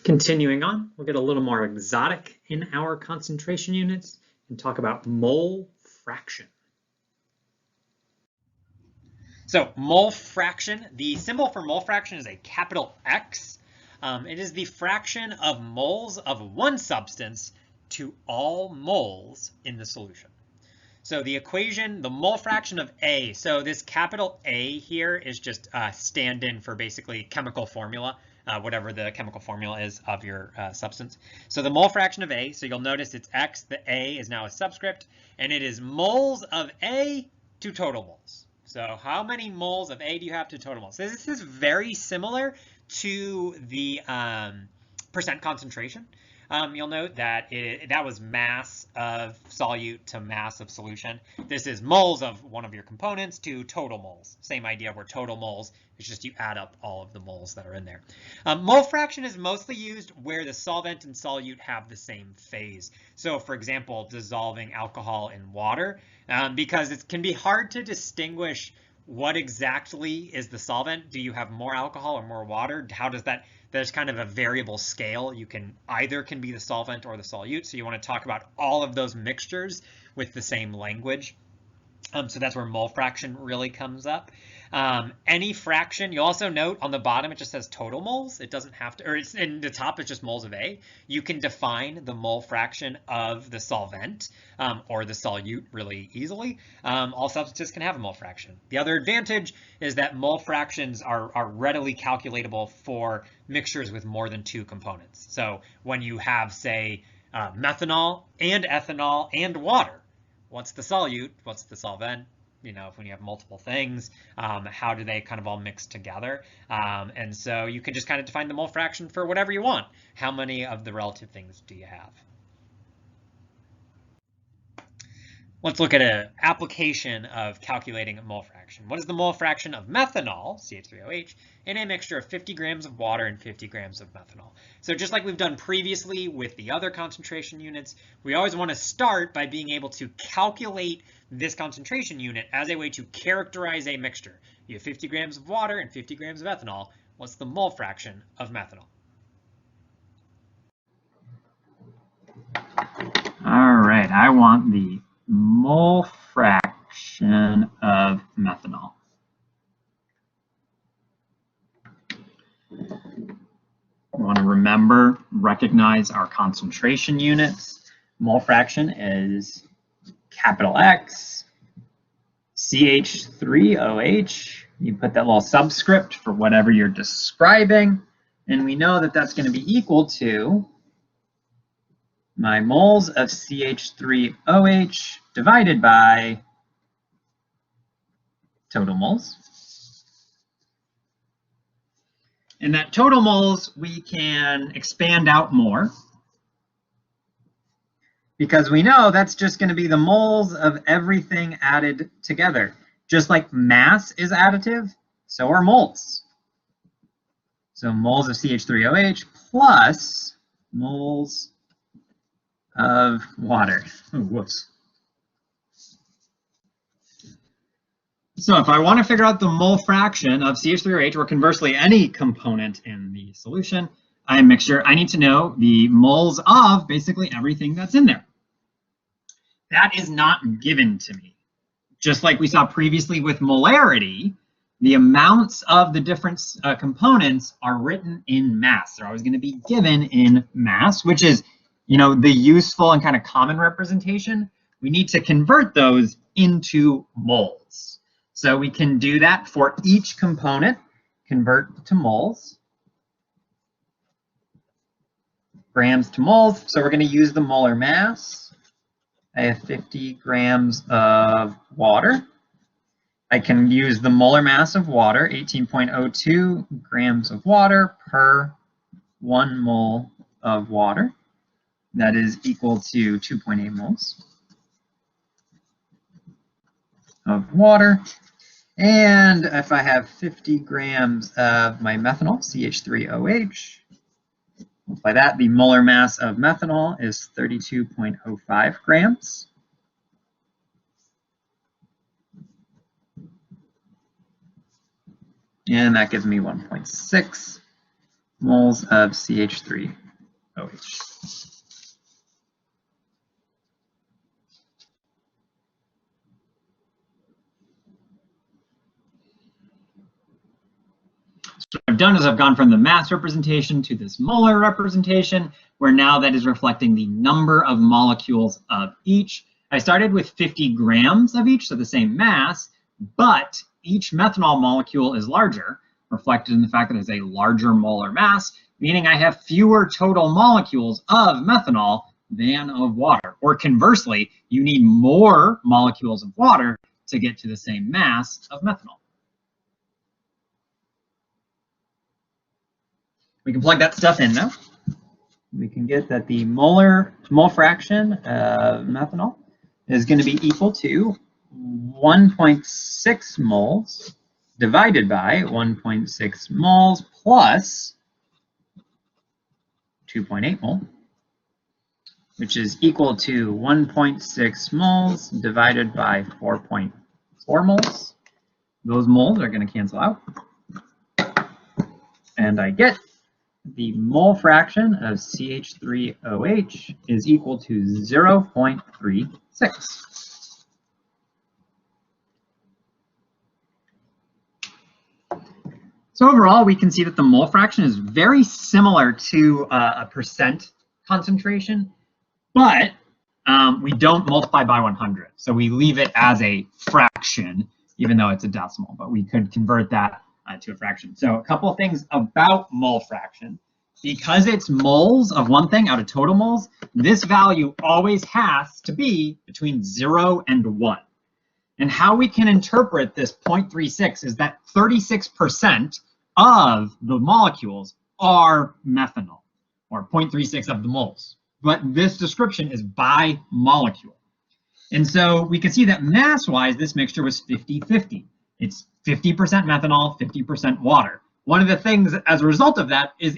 Continuing on, we'll get a little more exotic in our concentration units and talk about mole fraction. So mole fraction, the symbol for mole fraction is a capital X. It is the fraction of moles of one substance to all moles in the solution. So the equation, the mole fraction of A, so this capital A here is just stand-in for basically chemical formula, whatever the chemical formula is of your substance. So the mole fraction of A, so you'll notice it's X, the A is now a subscript, and it is moles of A to total moles. So how many moles of A do you have to total moles? So this is very similar to the percent concentration. You'll note that that was mass of solute to mass of solution. This is moles of one of your components to total moles. Same idea where total moles is just you add up all of the moles that are in there. Mole fraction is mostly used where the solvent and solute have the same phase. So for example, dissolving alcohol in water, because it can be hard to distinguish what exactly is the solvent. Do you have more alcohol or more water? How does that? There's kind of a variable scale. You can either can be the solvent or the solute. So you want to talk about all of those mixtures with the same language. So that's where mole fraction really comes up. Any fraction, you'll also note on the bottom, it just says total moles. It doesn't have to, or it's in the top, it's just moles of A. You can define the mole fraction of the solvent or the solute really easily. All substances can have a mole fraction. The other advantage is that mole fractions are readily calculatable for mixtures with more than two components. So when you have, say, methanol and ethanol and water, what's the solute? What's the solvent? You know, when you have multiple things, how do they kind of all mix together? And so you can just kind of define the mole fraction for whatever you want. How many of the relative things do you have? Let's look at an application of calculating a mole fraction. What is the mole fraction of methanol, CH3OH, in a mixture of 50 grams of water and 50 grams of methanol? So just like we've done previously with the other concentration units, we always want to start by being able to calculate this concentration unit as a way to characterize a mixture. You have 50 grams of water and 50 grams of ethanol. What's the mole fraction of methanol? All right, I want the mole fraction of methanol. We want to recognize our concentration units. Mole fraction is capital X, CH3OH. You put that little subscript for whatever you're describing, and we know that that's going to be equal to my moles of CH3OH divided by total moles. And that total moles we can expand out more because we know that's just going to be the moles of everything added together. Just like mass is additive, so are moles. So moles of CH3OH plus moles of water. Oh, whoops. So if I want to figure out the mole fraction of CH3OH, or conversely any component in the solution, I need to know the moles of basically everything that's in there. That is not given to me. Just like we saw previously with molarity, the amounts of the different components are written in mass. They're always going to be given in mass, which is, you know, the useful and kind of common representation. We need to convert those into moles. So we can do that for each component, convert to moles, grams to moles. So we're going to use the molar mass. I have 50 grams of water. I can use the molar mass of water, 18.02 grams of water per 1 mole of water. That is equal to 2.8 moles of water. And if I have 50 grams of my methanol, CH3OH, by that, the molar mass of methanol is 32.05 grams. And that gives me 1.6 moles of CH3OH. So what I've done is I've gone from the mass representation to this molar representation, where now that is reflecting the number of molecules of each. I started with 50 grams of each, so the same mass, but each methanol molecule is larger, reflected in the fact that it has a larger molar mass, meaning I have fewer total molecules of methanol than of water. Or conversely, you need more molecules of water to get to the same mass of methanol. We can plug that stuff in now. We can get that the mole fraction of methanol is going to be equal to 1.6 moles divided by 1.6 moles plus 2.8 mole, which is equal to 1.6 moles divided by 4.4 moles. Those moles are going to cancel out. And I get the mole fraction of CH3OH is equal to 0.36. So overall, we can see that the mole fraction is very similar to a percent concentration, but we don't multiply by 100. So we leave it as a fraction, even though it's a decimal, but we could convert that to a fraction. So a couple of things about mole fraction. Because it's moles of one thing out of total moles, this value always has to be between 0 and 1. And how we can interpret this 0.36 is that 36% of the molecules are methanol, or 0.36 of the moles. But this description is by molecule. And so we can see that mass-wise, this mixture was 50-50. It's 50% methanol, 50% water. One of the things as a result of that is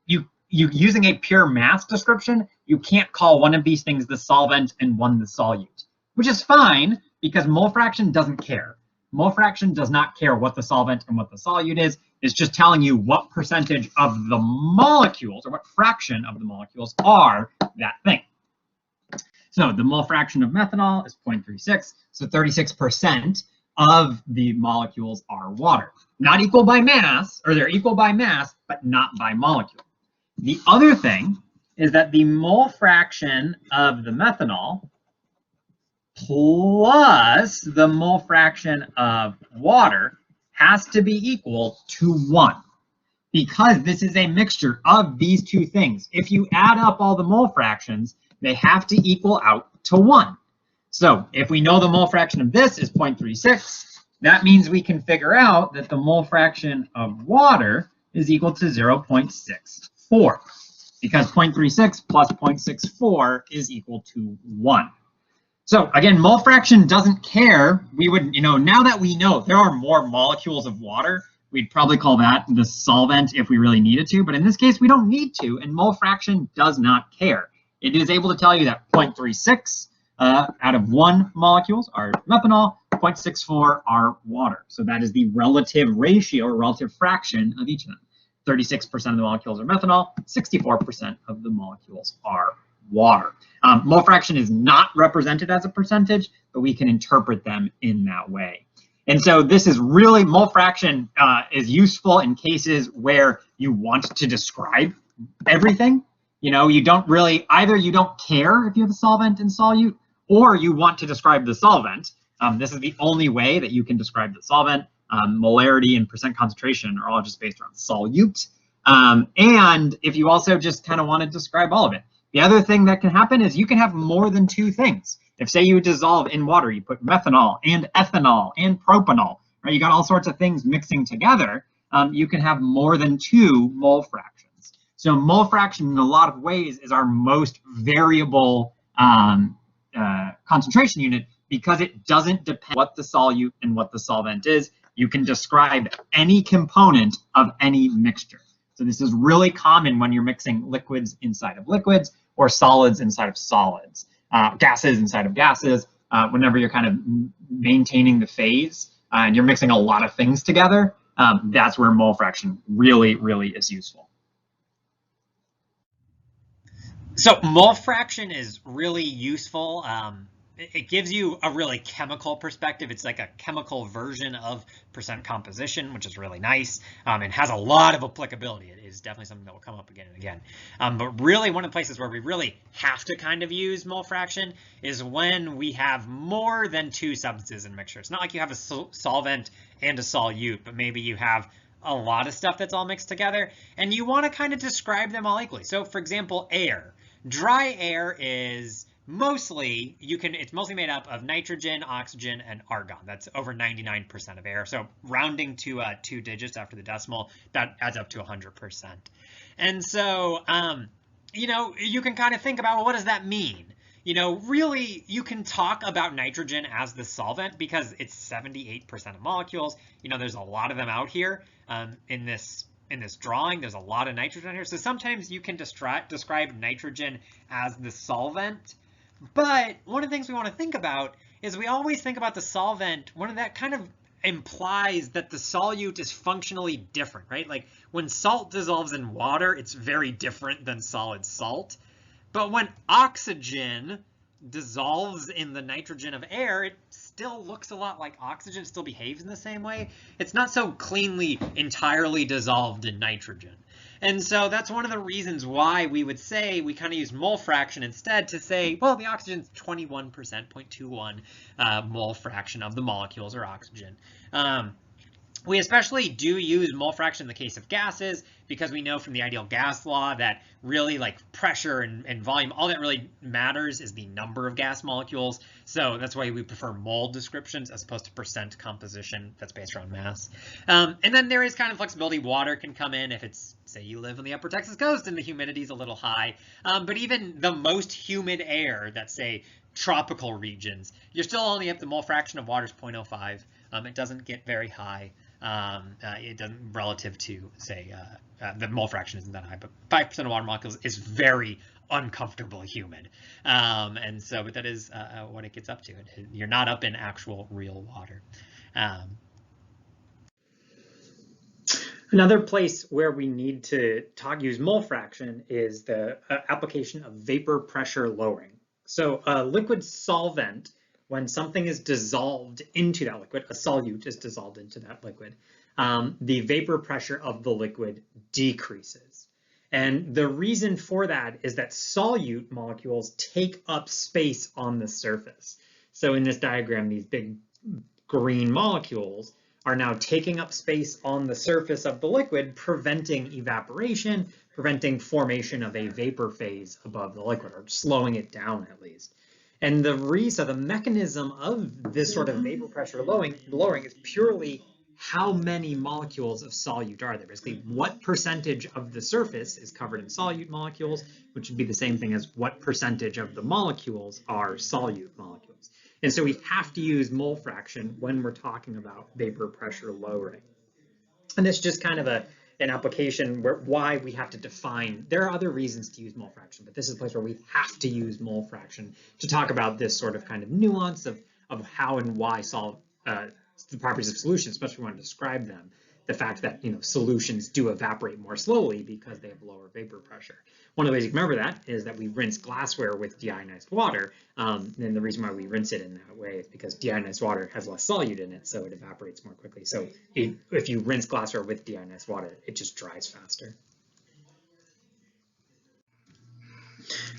you using a pure mass description, you can't call one of these things the solvent and one the solute, which is fine because mole fraction doesn't care. Mole fraction does not care what the solvent and what the solute is. It's just telling you what percentage of the molecules or what fraction of the molecules are that thing. So the mole fraction of methanol is 0.36, so 36% of the molecules are water. Not equal by mass, or they're equal by mass, but not by molecule. The other thing is that the mole fraction of the methanol plus the mole fraction of water has to be equal to 1, because this is a mixture of these two things. If you add up all the mole fractions, they have to equal out to 1. So if we know the mole fraction of this is 0.36, that means we can figure out that the mole fraction of water is equal to 0.64, because 0.36 plus 0.64 is equal to 1. So again, mole fraction doesn't care. We would, now that we know there are more molecules of water, we'd probably call that the solvent if we really needed to, but in this case, we don't need to, and mole fraction does not care. It is able to tell you that 0.36 out of 1 molecules are methanol, 0.64 are water. So that is the relative ratio or relative fraction of each of them. 36% of the molecules are methanol, 64% of the molecules are water. Mole fraction is not represented as a percentage, but we can interpret them in that way. And so this is really, mole fraction is useful in cases where you want to describe everything. You don't really, either you don't care if you have a solvent and solute, or you want to describe the solvent. This is the only way that you can describe the solvent. Molarity and percent concentration are all just based around solute. And if you also just kind of want to describe all of it. The other thing that can happen is you can have more than 2 things. If, say, you dissolve in water, you put methanol and ethanol and propanol, right? You got all sorts of things mixing together. You can have more than 2 mole fractions. So mole fraction in a lot of ways is our most variable concentration unit, because it doesn't depend what the solute and what the solvent is. You can describe any component of any mixture. So this is really common when you're mixing liquids inside of liquids or solids inside of solids, gases inside of gases. Whenever you're kind of maintaining the phase and you're mixing a lot of things together, that's where mole fraction really, really is useful. So mole fraction is really useful. It gives you a really chemical perspective. It's like a chemical version of percent composition, which is really nice, and has a lot of applicability. It is definitely something that will come up again and again. But really, one of the places where we really have to kind of use mole fraction is when we have more than two substances in a mixture. It's not like you have a solvent and a solute, but maybe you have a lot of stuff that's all mixed together, and you want to kind of describe them all equally. So, for example, air. Dry air is mostly, it's mostly made up of nitrogen, oxygen, and argon. That's over 99% of air. So rounding to 2 digits after the decimal, that adds up to 100%. And so, you can kind of think about, well, what does that mean? Really, you can talk about nitrogen as the solvent because it's 78% of molecules. There's a lot of them out here in this drawing. There's a lot of nitrogen here. So sometimes you can describe nitrogen as the solvent. But one of the things we want to think about is we always think about the solvent, one of that kind of implies that the solute is functionally different, right? Like when salt dissolves in water, it's very different than solid salt. But when oxygen dissolves in the nitrogen of air, it still looks a lot like oxygen, it still behaves in the same way. It's not so cleanly entirely dissolved in nitrogen. And so that's one of the reasons why we would say we kind of use mole fraction instead to say, well, the oxygen's 21%, 0.21 mole fraction of the molecules or oxygen. We especially do use mole fraction in the case of gases because we know from the ideal gas law that really like pressure and volume, all that really matters is the number of gas molecules. So that's why we prefer mole descriptions as opposed to percent composition that's based around mass. And then there is kind of flexibility. Water can come in if it's, say you live on the upper Texas coast and the humidity is a little high. But even the most humid air, that's say tropical regions, you're still only at the mole fraction of water is 0.05. It doesn't get very high. It doesn't relative to say the mole fraction isn't that high, but 5% of water molecules is very uncomfortably humid, and so but that is what it gets up to. You're not up in actual real water. Another place where we need to use mole fraction is the application of vapor pressure lowering. So a liquid solvent, when something is dissolved into that liquid, a solute is dissolved into that liquid, the vapor pressure of the liquid decreases. And the reason for that is that solute molecules take up space on the surface. So in this diagram, these big green molecules are now taking up space on the surface of the liquid, preventing evaporation, preventing formation of a vapor phase above the liquid, or slowing it down at least. And the mechanism of this sort of vapor pressure lowering is purely how many molecules of solute are there. Basically, what percentage of the surface is covered in solute molecules, which would be the same thing as what percentage of the molecules are solute molecules. And so we have to use mole fraction when we're talking about vapor pressure lowering. And it's just kind of an application why we have to define. There are other reasons to use mole fraction, but this is a place where we have to use mole fraction to talk about this sort of kind of nuance of how and why solve the properties of solutions, especially when we want to describe them. The fact that solutions do evaporate more slowly because they have lower vapor pressure. One of the ways you can remember that is that we rinse glassware with deionized water. And the reason why we rinse it in that way is because deionized water has less solute in it, so it evaporates more quickly. So if you rinse glassware with deionized water, it just dries faster.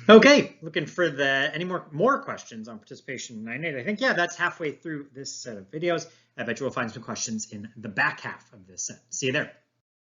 Okay, looking for any more questions on participation 9.8. I think, yeah, that's halfway through this set of videos. I bet you will find some questions in the back half of this set. See you there.